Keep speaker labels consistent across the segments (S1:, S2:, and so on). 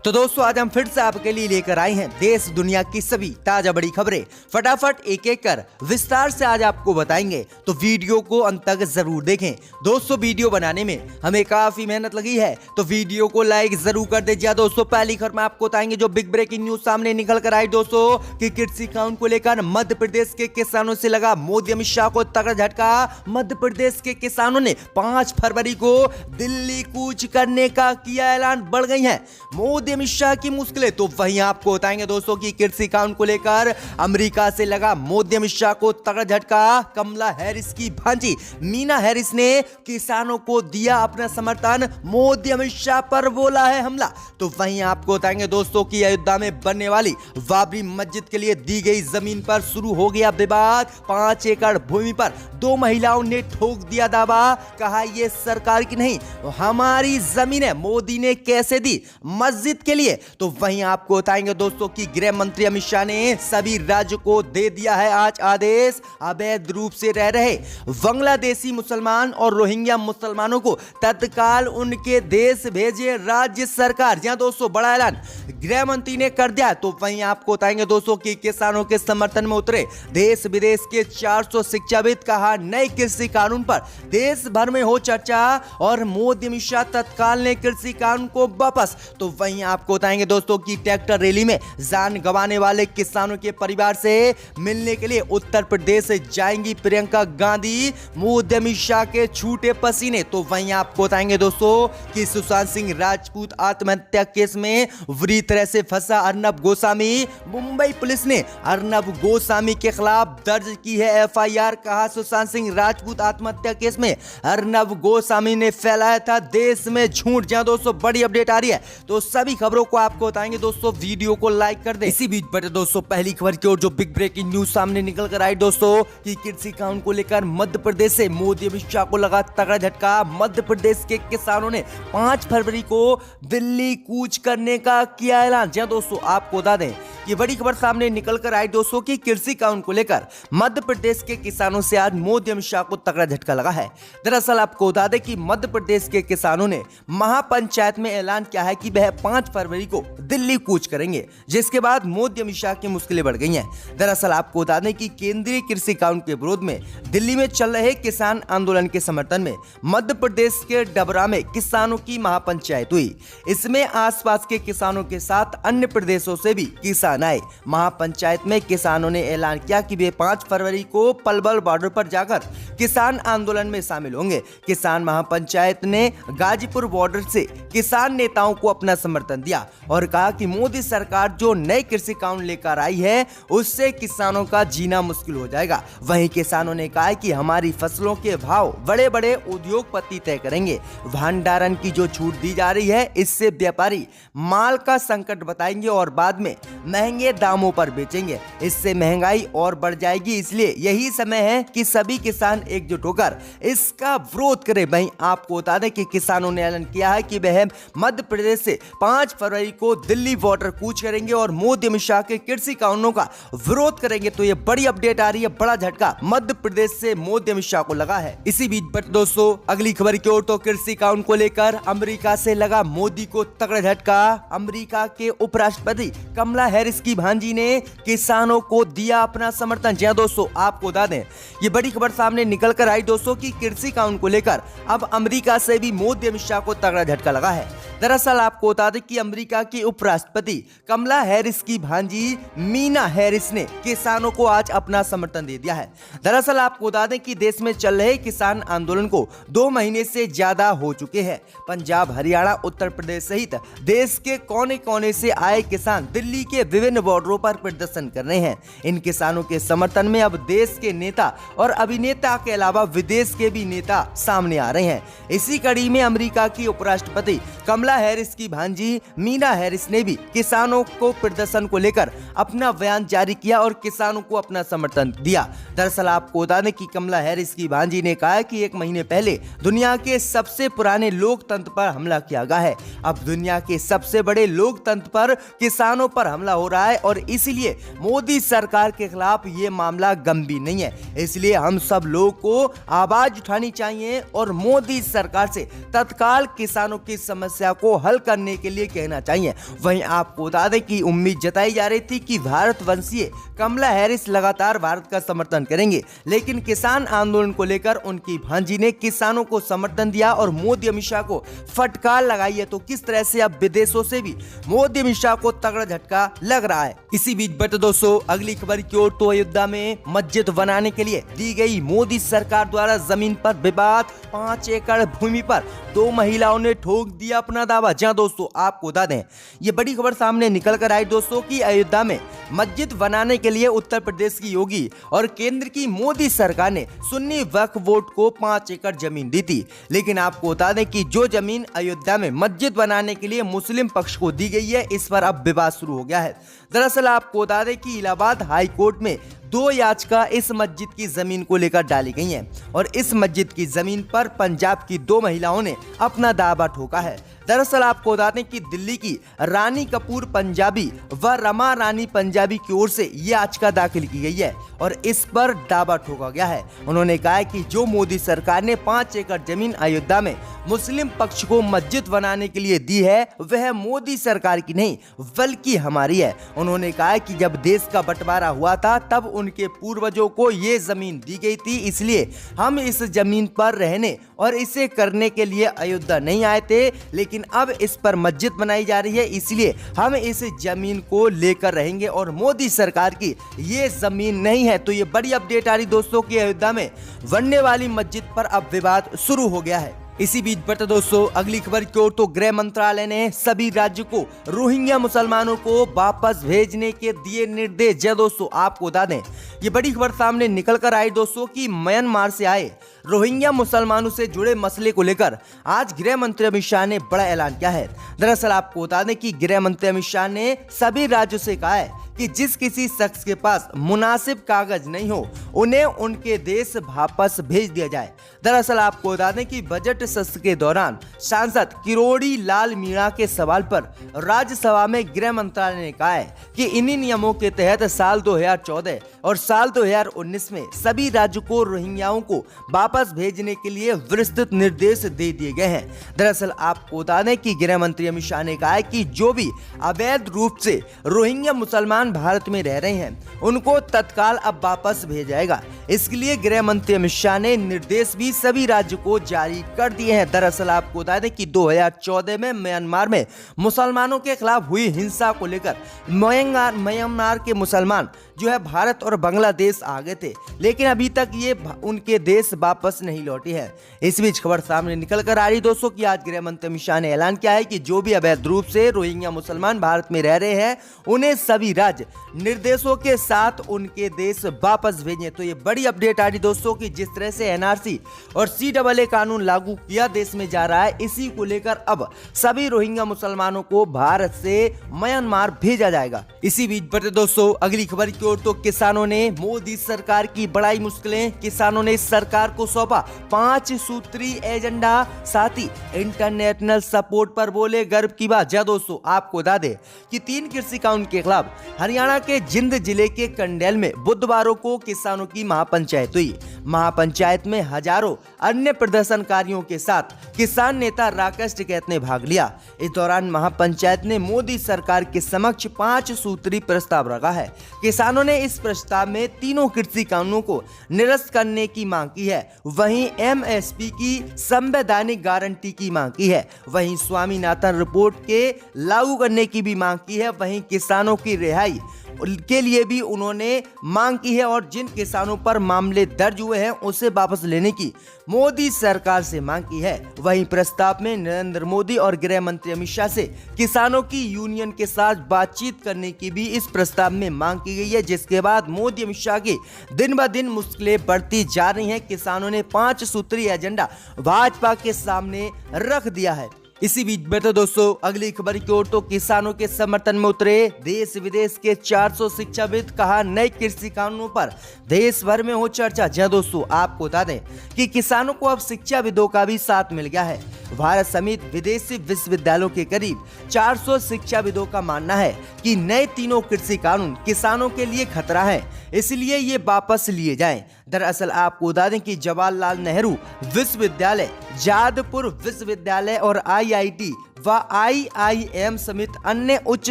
S1: तो दोस्तों आज हम फिर से आपके लिए लेकर आए हैं देश दुनिया की सभी ताजा बड़ी खबरें। फटाफट एक एक कर विस्तार से आज आपको बताएंगे, तो वीडियो को अंत तक जरूर देखें। दोस्तों वीडियो बनाने में हमें काफी मेहनत लगी है, तो वीडियो को लाइक जरूर कर दीजिए। दोस्तों पहली खबर में आपको बताएंगे जो बिग ब्रेकिंग न्यूज सामने निकल कर आई दोस्तों कि कृषि कानून को लेकर मध्य प्रदेश के किसानों से लगा मोदी अमित शाह को तगड़ा झटका। मध्य प्रदेश के किसानों ने 5 फरवरी को दिल्ली कूच करने का किया ऐलान। बढ़ गई है मोदी अमित शाह की मुश्किलें, तो वहीं आपको बताएंगे दोस्तों कि कृषि कानून को लेकर अमेरिका से लगा मोदी अमित शाह को तगड़ा झटका। कमला हैरिस की भांजी मीना हैरिस ने किसानों को दिया अपना समर्थन, मोदी अमित शाह पर बोला है हमला। तो वहीं आपको बताएंगे दोस्तों कि अयोध्या में बनने वाली बाबरी मस्जिद के लिए दी गई जमीन पर शुरू हो गया विवाद। 5 एकड़ भूमि पर 2 महिलाओं ने ठोक दिया दावा, कहा यह सरकार की नहीं हमारी जमीन है। मोदी ने कैसे दी मस्जिद के लिए, तो वहीं आपको बताएंगे दोस्तों कि गृह मंत्री अमित शाह ने सभी राज्यों को दे दिया है आज आदेश। अवैध रूप से रह रहे बांग्लादेशी मुसलमान और रोहिंग्या मुसलमानों को तत्काल उनके देश भेजे राज्य सरकार। जी हां दोस्तों, बड़ा ऐलान गृह मंत्री ने कर दिया। तो वहीं आपको बताएंगे दोस्तों कि किसानों के समर्थन में उतरे देश विदेश के 400 शिक्षाविद, कहा नए कृषि कानून पर देश भर में हो चर्चा और मोदी अमित शाह तत्काल ने कृषि कानून को वापस। तो वहीं आपको बताएंगे दोस्तों कि ट्रैक्टर रैली में जान गंवाने वाले किसानों के परिवार से मिलने के लिए उत्तर प्रदेश जाएंगी प्रियंका गांधी। मोदी अमित शाह के छूटे पसीने। तो वहीं आपको बताएंगे दोस्तों कि सुशांत सिंह राजपूत आत्महत्या केस में बुरी तरह से फंसा अर्नब गोस्वामी। मुंबई पुलिस ने अर्नब गोस्वामी के खिलाफ दर्ज की है एफआईआर। कहा सुशांत सिंह राजपूत आत्महत्या केस में अर्नब गोस्वामी ने फैलाया था देश में झूठ। जहां दोस्तों बड़ी अपडेट आ रही है, तो सभी खबरों को आपको बताएंगे दोस्तों, वीडियो को लाइक कर दें। इसी बीच बड़े दोस्तों पहली खबर की ओर जो बिग ब्रेकिंग न्यूज सामने निकल कर आई दोस्तों कि कृषि कानून को लेकर मध्य प्रदेश से मोदी अमित शाह को लगा तगड़ा झटका। मध्य प्रदेश के किसानों ने 5 फरवरी को दिल्ली कूच करने का किया ऐलान। जी दोस्तों आपको बता दें ये बड़ी खबर सामने निकल कर आई दोस्तों कि कृषि कानून को लेकर मध्य प्रदेश के किसानों से आज मोदी अमित शाह को तगड़ा झटका लगा है। दरअसल आपको बता दें कि मध्य प्रदेश के किसानों ने महापंचायत में ऐलान किया है कि वह 5 फरवरी को दिल्ली कूच करेंगे, जिसके बाद मोदी अमित शाह की मुश्किलें बढ़ गई हैं। दरअसल आपको बता दें कि केंद्रीय कृषि कानून के विरोध में दिल्ली में चल रहे किसान आंदोलन के समर्थन में मध्य प्रदेश के डबरा में किसानों की महापंचायत हुई। इसमें आसपास के किसानों के साथ अन्य प्रदेशों से भी किसान आए। महापंचायत में किसानों ने ऐलान किया कि वे 5 फरवरी को पलवल बॉर्डर पर जाकर किसान आंदोलन में शामिल होंगे। किसान महापंचायत ने गाजीपुर बॉर्डर से किसान नेताओं को अपना समर्थन दिया और कहा कि मोदी सरकार जो नए कृषि कानून लेकर आई है उससे किसानों का जीना मुश्किल हो जाएगा। वहीं किसानों ने कहा कि हमारी फसलों के भाव बड़े बड़े उद्योगपति तय करेंगे। भंडारण की जो छूट दी जा रही है इससे व्यापारी माल का संकट बताएंगे और बाद में महंगे दामों पर बेचेंगे। इससे महंगाई और बढ़ जाएगी। इसलिए यही समय है कि सभी किसान एकजुट होकर इसका विरोध करें। वहीं आपको बता दें कि किसानों ने ऐलान किया है कि वह मध्य प्रदेश से 5 फरवरी को दिल्ली बॉर्डर कूच करेंगे और मोदी अमित शाह के कृषि कानूनों का विरोध करेंगे। तो ये बड़ी अपडेट आ रही है, बड़ा झटका मध्य प्रदेश से मोदी अमित शाह को लगा है। इसी बीच दोस्तों अगली खबर की ओर तो कृषि कानून को लेकर अमेरिका से लगा मोदी को तगड़ा झटका। अमेरिका के उपराष्ट्रपति कमला हैरिस की भांजी ने किसानों को दिया अपना समर्थन। जी दोस्तों आपको बता दें ये बड़ी खबर सामने निकल कर आई दोस्तों कि कृषि कानून को लेकर अब अमेरिका से भी मोदी अमित शाह को तगड़ा झटका लगा है। दरअसल आपको बता दें कि अमेरिका की उपराष्ट्रपति कमला हैरिस की भांजी मीना हैरिस ने किसानों को आज अपना समर्थन दे दिया है। दरअसल आपको बता दें कि देश में चल रहे किसान आंदोलन को 2 महीने से ज्यादा हो चुके हैं। पंजाब, हरियाणा, उत्तर प्रदेश सहित देश के कोने कोने से आए किसान दिल्ली के विभिन्न बॉर्डरों पर प्रदर्शन कर रहे हैं। इन किसानों के समर्थन में अब देश के नेता और अभिनेता के अलावा विदेश के भी नेता सामने आ रहे हैं। इसी कड़ी में अमेरिका की उपराष्ट्रपति कमला हैरिस की भांजी मीना हैरिस ने भी किसानों को प्रदर्शन को लेकर अपना बयान जारी किया और किसानों को अपना समर्थन दिया। दरअसल आपको बता दें कि कमला हैरिस की भांजी ने कहा कि 1 महीने पहले दुनिया के सबसे पुराने लोकतंत्र पर हमला किया गया है। अब दुनिया के सबसे बड़े लोकतंत्र पर किसानों पर हमला हो रहा है और इसलिए मोदी सरकार के खिलाफ ये मामला गंभीर नहीं है। इसलिए हम सब लोगों को आवाज उठानी चाहिए और मोदी सरकार से तत्काल किसानों की समस्या को हल करने के लिए कहना चाहिए। वहीं आपको बता दें कि उम्मीद जताई जा रही थी कि भारत वंशीय कमला हैरिस लगातार भारत का समर्थन करेंगे, लेकिन किसान आंदोलन को लेकर उनकी भांजी ने किसानों को समर्थन दिया और मोदी अमित शाह को फटकार लगाई है। तो किस तरह से अब विदेशों से भी मोदी अमित शाह को तगड़ा झटका लग रहा है। इसी बीच बढ़ते दोस्तों अगली खबर की ओर, तो अयोध्या में मस्जिद बनाने के लिए दी गई मोदी सरकार द्वारा जमीन पर विवाद, 5 एकड़ भूमि पर 2 महिलाओं ने ठोक दिया अपना दावा। जहां दोस्तों आपको बता दें, ये बड़ी खबर सामने निकल कर आई दोस्तों कि अयोध्या में मस्जिद बनाने के लिए उत्तर प्रदेश की योगी और केंद्र की मोदी सरकार ने सुन्नी वक्फ बोर्ड को 5 एकड़ जमीन दी थी। लेकिन आपको बता दें कि जो जमीन अयोध्या में मस्जिद बनाने के लिए मुस्लिम पक्ष को दी गई है, इस पर अब विवाद शुरू हो गया है। दरअसल आपको बता दें कि इलाहाबाद हाई कोर्ट में 2 याचिका इस मस्जिद की जमीन को लेकर डाली गई हैं और इस मस्जिद की जमीन पर पंजाब की 2 महिलाओं ने अपना दावा ठोका है। दरअसल आपको बता दें कि दिल्ली की रानी कपूर पंजाबी व रमा रानी पंजाबी की ओर से ये याचिका दाखिल की गई है और इस पर दावा ठोका गया है। उन्होंने कहा है कि जो मोदी सरकार ने 5 एकड़ जमीन अयोध्या में मुस्लिम पक्ष को मस्जिद बनाने के लिए दी है, वह मोदी सरकार की नहीं बल्कि हमारी है। उन्होंने कहा है कि जब देश का बंटवारा हुआ था तब उनके पूर्वजों को ये जमीन दी गई थी, इसलिए हम इस जमीन पर रहने और इसे करने के लिए अयोध्या नहीं आए थे, लेकिन अब इस पर मस्जिद बनाई जा रही है, इसलिए हम इस जमीन को लेकर रहेंगे और मोदी सरकार की ये जमीन नहीं है। तो ये बड़ी अपडेट आ रही दोस्तों कि अयोध्या में बनने वाली मस्जिद पर अब विवाद शुरू हो गया है। इसी बीच बढ़ते दोस्तों अगली खबर की ओर, तो गृह मंत्रालय ने सभी राज्यों को रोहिंग्या मुसलमानों को वापस भेजने के दिए निर्देश। जय दोस्तों आपको बता दें, ये बड़ी खबर सामने निकल कर आई दोस्तों कि म्यांमार से आए रोहिंग्या मुसलमानों से जुड़े मसले को लेकर आज गृह मंत्री अमित शाह ने बड़ा ऐलान किया है। दरअसल आपको बता दें कि गृह मंत्री अमित शाह ने सभी राज्यों से कहा है कि जिस किसी शख्स के पास मुनासिब कागज नहीं हो उन्हें उनके देश वापस भेज दिया जाए। दरअसल आपको बता दें कि बजट सत्र के दौरान सांसद किरोड़ी लाल मीणा के सवाल पर राज्यसभा में गृह मंत्रालय ने कहा है कि इन्हीं नियमों के तहत साल 2014 और साल 2019 में सभी राज्यों को रोहिंग्याओं को वापस भेजने के लिए विस्तृत निर्देश दे दिए गए हैं। दरअसल आपको बता दें कि गृह मंत्री अमित शाह ने कहा है कि जो भी अवैध रूप से रोहिंग्या मुसलमान भारत में रह रहे हैं उनको तत्काल अब वापस भेजा जाएगा। इसके लिए गृह मंत्री अमित शाह ने निर्देश भी सभी राज्यों को जारी कर दिए हैं। दरअसल आपको बता दें कि 2014 में म्यांमार में मुसलमानों के खिलाफ हुई हिंसा को लेकर म्यांमार के मुसलमान जो है भारत और बांग्लादेश आ गए थे, लेकिन अभी तक ये उनके देश वापस नहीं लौटे हैं। इस बीच खबर सामने निकल कर आ रही दोस्तों कि आज गृह मंत्री अमित शाह ने ऐलान किया है कि जो भी अवैध रूप से रोहिंग्या मुसलमान भारत में रह रहे हैं उन्हें सभी राज्य निर्देशों के साथ उनके देश वापस भेजें। तो ये बड़ी अपडेट आ रही दोस्तों कि जिस तरह से एनआरसी और CAA कानून लागू किया देश में जा रहा है, इसी को लेकर अब सभी रोहिंग्या मुसलमानों को भारत से म्यांमार भेजा जाएगा। इसी बीच बढ़ते दोस्तों अगली खबर की ओर, तो किसानों ने मोदी सरकार की बढ़ाई मुश्किलें। किसानों ने सरकार को सौंपा 5 सूत्रीय एजेंडा, साथ ही इंटरनेशनल सपोर्ट पर बोले गर्व की बात। जा दोस्तों आपको बता दें कि 3 कृषि कानून के खिलाफ हरियाणा के जिंद जिले के कंडेल में बुधवार को किसानों की महापंचायत हुई। महापंचायत में हजारों अन्य प्रदर्शनकारियों के साथ किसान नेता राकेश टिकैत ने भाग लिया। इस दौरान महापंचायत ने मोदी सरकार के समक्ष 5 सूत्रीय प्रस्ताव रखा है। किसानों ने इस प्रस्ताव में तीनों कृषि कानूनों को निरस्त करने की मांग की है, वहीं MSP की संवैधानिक गारंटी की मांग की है, वहीं स्वामीनाथन रिपोर्ट के लागू करने की भी मांग की है, वहीं किसानों की रिहाई के लिए भी उन्होंने मांग की है और जिन किसानों पर मामले दर्ज हुए हैं उसे वापस लेने की मोदी सरकार से मांग की है। वहीं प्रस्ताव में नरेंद्र मोदी और गृह मंत्री अमित शाह से किसानों की यूनियन के साथ बातचीत करने की भी इस प्रस्ताव में मांग की गई है, जिसके बाद मोदी अमित शाह की दिन ब दिन मुश्किलें बढ़ती जा रही हैं। किसानों ने 5 सूत्रीय एजेंडा भाजपा के सामने रख दिया है। इसी बीच बैठे दोस्तों अगली खबर की ओर, तो किसानों के समर्थन में उतरे देश विदेश के 400 शिक्षाविद। कहा नए कृषि कानूनों पर देश भर में हो चर्चा। जी दोस्तों आपको बता दें कि किसानों को अब शिक्षाविदों का भी साथ मिल गया है। भारत समेत विदेशी विश्वविद्यालयों के करीब 400 शिक्षाविदों का मानना है कि नए तीनों कृषि कानून किसानों के लिए खतरा है, इसलिए ये वापस लिए जाएं। दरअसल आपको बता दें कि जवाहरलाल नेहरू विश्वविद्यालय, जादवपुर विश्वविद्यालय और IIT व IIM समेत अन्य उच्च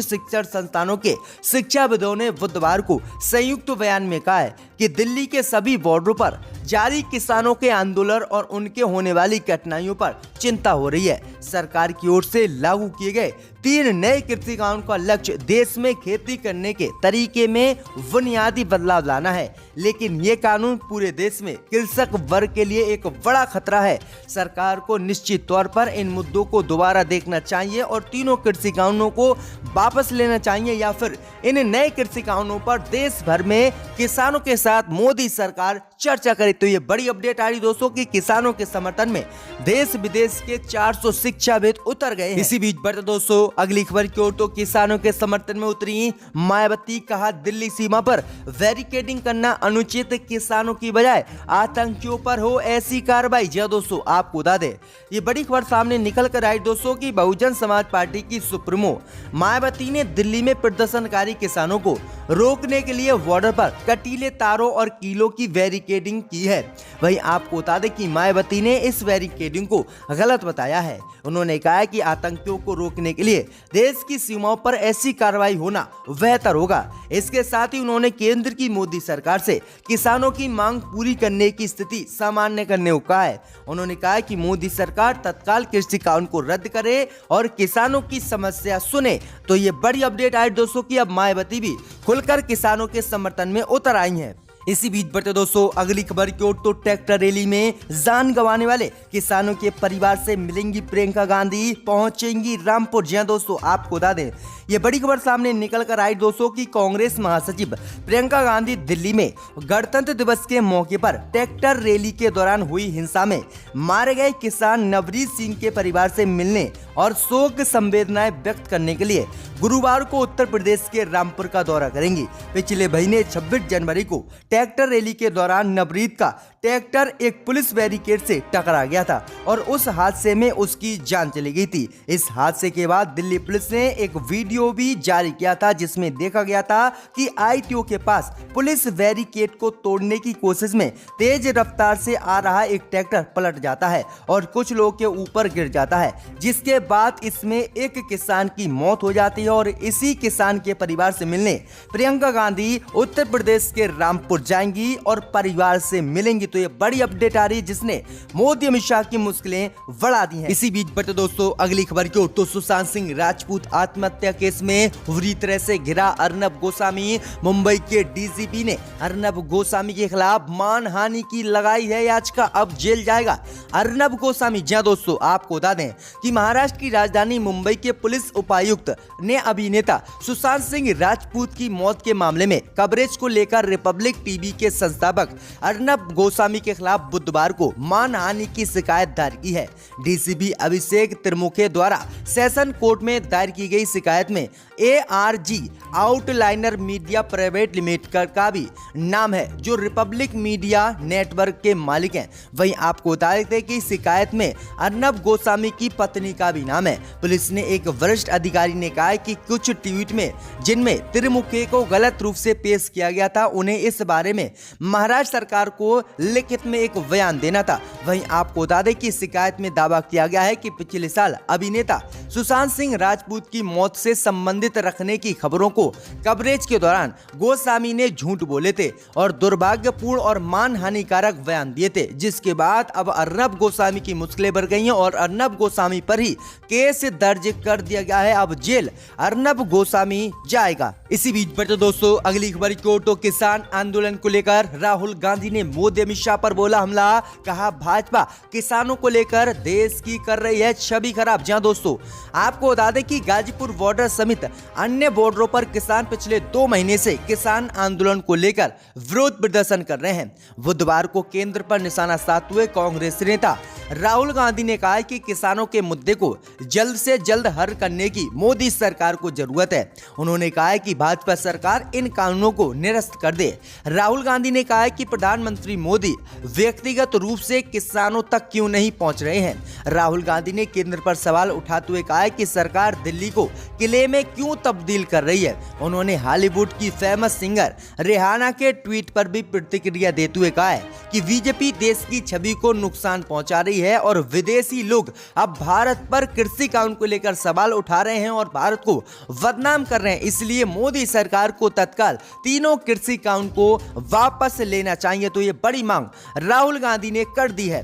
S1: शिक्षण संस्थानों के शिक्षाविदों ने बुधवार को संयुक्त बयान में कहा है कि दिल्ली के सभी बॉर्डरों पर जारी किसानों के आंदोलन और उनके होने वाली कठिनाइयों पर चिंता हो रही है। सरकार की ओर से लागू किए गए 3 नए कृषि कानून का लक्ष्य देश में खेती करने के तरीके में बुनियादी बदलाव लाना है, लेकिन ये कानून पूरे देश में कृषक वर्ग के लिए एक बड़ा खतरा है। सरकार को निश्चित तौर पर इन मुद्दों को दोबारा देखना चाहिए और तीनों कृषि कानूनों को वापस लेना चाहिए या फिर इन नए कृषि कानूनों पर देश भर में किसानों के साथ मोदी सरकार चर्चा करे। तो ये बड़ी अपडेट आ रही दोस्तों कि किसानों के समर्थन में देश विदेश के 400 शिक्षाविद उतर गए हैं। इसी बीच बढ़ते दोस्तों अगली खबर की ओर, तो किसानों के समर्थन में उतरी मायावती, कहा दिल्ली सीमा पर बैरिकेडिंग करना अनुचित, किसानों की बजाय आतंकियों पर हो ऐसी कार्रवाई। जी दोस्तों, आपको बता दें ये बड़ी खबर सामने निकल कर आई दोस्तों की बहुजन समाज पार्टी की सुप्रीमो मायावती ने दिल्ली में प्रदर्शनकारी किसानों को रोकने के लिए बॉर्डर पर कटीले तारों और कीलों की बैरिकेडिंग की है। वहीं आपको बता दें कि मायावती ने इस बैरिकेडिंग को गलत बताया है। उन्होंने कहा कि आतंकियों को रोकने के लिए देश की सीमाओं पर ऐसी कार्रवाई होना बेहतर होगा। इसके साथ ही उन्होंने केंद्र की मोदी सरकार से किसानों की मांग पूरी करने की स्थिति सामान्य करने को कहा है। उन्होंने कहा कि मोदी सरकार तत्काल कृषि कानून को रद्द करे और किसानों की समस्या सुने। तो ये बड़ी अपडेट आई दोस्तों की अब मायावती भी खुलकर किसानों के समर्थन में उतर आई हैं। इसी बीच बढ़ते दोस्तों अगली खबर की ओर, तो ट्रैक्टर रैली में जान गंवाने वाले किसानों के परिवार से मिलेंगी प्रियंका गांधी, पहुंचेंगी रामपुर। जी दोस्तों, आपको बता दें ये बड़ी खबर सामने निकल कर आई दोस्तों की कांग्रेस महासचिव प्रियंका गांधी दिल्ली में गणतंत्र दिवस के मौके पर ट्रैक्टर रैली के दौरान हुई हिंसा में मारे गए किसान नवरीत सिंह के परिवार से मिलने और शोक संवेदनाएं व्यक्त करने के लिए गुरुवार को उत्तर प्रदेश के रामपुर का दौरा करेंगी। पिछले महीने 26 जनवरी को ट्रैक्टर रैली के दौरान नवरीत का ट्रैक्टर एक पुलिस बैरिकेड से टकरा गया था और उस हादसे में उसकी जान चली गई थी। इस हादसे के बाद दिल्ली पुलिस ने एक वीडियो भी जारी किया था जिसमें देखा गया था कि ITO के पास पुलिस बैरिकेड को तोड़ने की कोशिश में तेज रफ्तार से आ रहा एक ट्रैक्टर पलट जाता है और कुछ लोगों के ऊपर गिर जाता है, जिसके बाद इसमें एक किसान की मौत हो जाती है और इसी किसान के परिवार से मिलने प्रियंका गांधी उत्तर प्रदेश के रामपुर जाएंगी और परिवार से मिलेंगी। तो ये बड़ी अपडेट आ रही है जिसने मोदी अमित शाह की मुश्किलें बढ़ा दी हैं। इसी बीच बढ़ते दोस्तों अगली खबर की ओर, तो सुशांत सिंह राजपूत आत्महत्या केस में बुरी तरह से घिरा अर्नब गोस्वामी। मुंबई के DGP ने अर्नब गोस्वामी के खिलाफ मानहानि की लगाई है याचिका, अब जेल जाएगा अर्नब गोस्वामी। जी दोस्तों, आपको बता दें कि महाराष्ट्र की राजधानी मुंबई के पुलिस उपायुक्त ने अभिनेता सुशांत सिंह राजपूत की मौत के मामले में कवरेज को लेकर रिपब्लिक टीवी के संस्थापक अर्नब गोस्वामी के खिलाफ बुधवार को मानहानि की शिकायत दायर की है। DCP अभिषेक त्रिमुखे द्वारा सेशन कोर्ट में दायर की गई शिकायत में ARG outliner media private limited का भी नाम है, जो रिपब्लिक मीडिया नेटवर्क के मालिक हैं। वहीं आपको बता देते कि शिकायत में अर्नब गोस्वामी की पत्नी का भी नाम है। पुलिस ने एक वरिष्ठ अधिकारी ने कहा कि कुछ ट्वीट में जिनमें त्रिमुखे को गलत रूप से पेश किया गया था, उन्हें इस बारे में महाराष्ट्र सरकार को लिखित में एक बयान देना था। वहीं आपको बता दें कि शिकायत में दावा किया गया है कि पिछले साल अभिनेता सुशांत सिंह राजपूत की मौत से संबंधित रखने की खबरों को कवरेज के दौरान गोस्वामी ने झूठ बोले थे और दुर्भाग्यपूर्ण और मानहानिकारक बयान दिए थे, जिसके बाद अब अर्नब गोस्वामी की मुश्किलें बढ़ गई हैं और अर्नब गोस्वामी पर ही केस दर्ज कर दिया गया है। अब जेल अर्नब गोस्वामी जाएगा। इसी बीच बढ़ते दोस्तों अगली खबर की ओर, तो किसान आंदोलन को लेकर राहुल गांधी ने मोदी अमित शाह पर बोला हमला, कहा भाजपा किसानों को लेकर देश की कर रही है छवि खराब। जहां दोस्तों आपको बता दें कि गाजीपुर बॉर्डर समेत अन्य बॉर्डरों पर किसान पिछले 2 महीने से किसान आंदोलन को लेकर विरोध प्रदर्शन कर रहे हैं। बुधवार को केंद्र पर निशाना साधते हुए कांग्रेस नेता राहुल गांधी ने कहा कि किसानों के मुद्दे को जल्द से जल्द हल करने की मोदी सरकार को जरूरत है। उन्होंने कहा कि भाजपा सरकार इन कानूनों को निरस्त कर दे। राहुल गांधी ने कहा कि प्रधानमंत्री मोदी मोदी व्यक्तिगत रूप से किसानों तक क्यों नहीं पहुंच रहे हैं। राहुल गांधी ने केंद्र पर सवाल उठाते हुए कहा है कि सरकार दिल्ली को किले में क्यों तब्दील कर रही है। उन्होंने हॉलीवुड की फेमस सिंगर रिहाना के ट्वीट पर भी प्रतिक्रिया देते हुए कहा है कि बीजेपी देश की छवि को नुकसान पहुंचा रही है और विदेशी लोग अब भारत पर कृषि कानून को लेकर सवाल उठा रहे हैं और भारत को बदनाम कर रहे हैं। इसलिए मोदी सरकार को तत्काल तीनों कृषि कानून को वापस लेना चाहिए। तो ये बड़ी मांग राहुल गांधी ने कर दी है।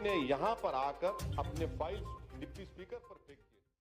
S2: ने यहां पर आकर अपने फाइल डिप्टी स्पीकर पर फेंक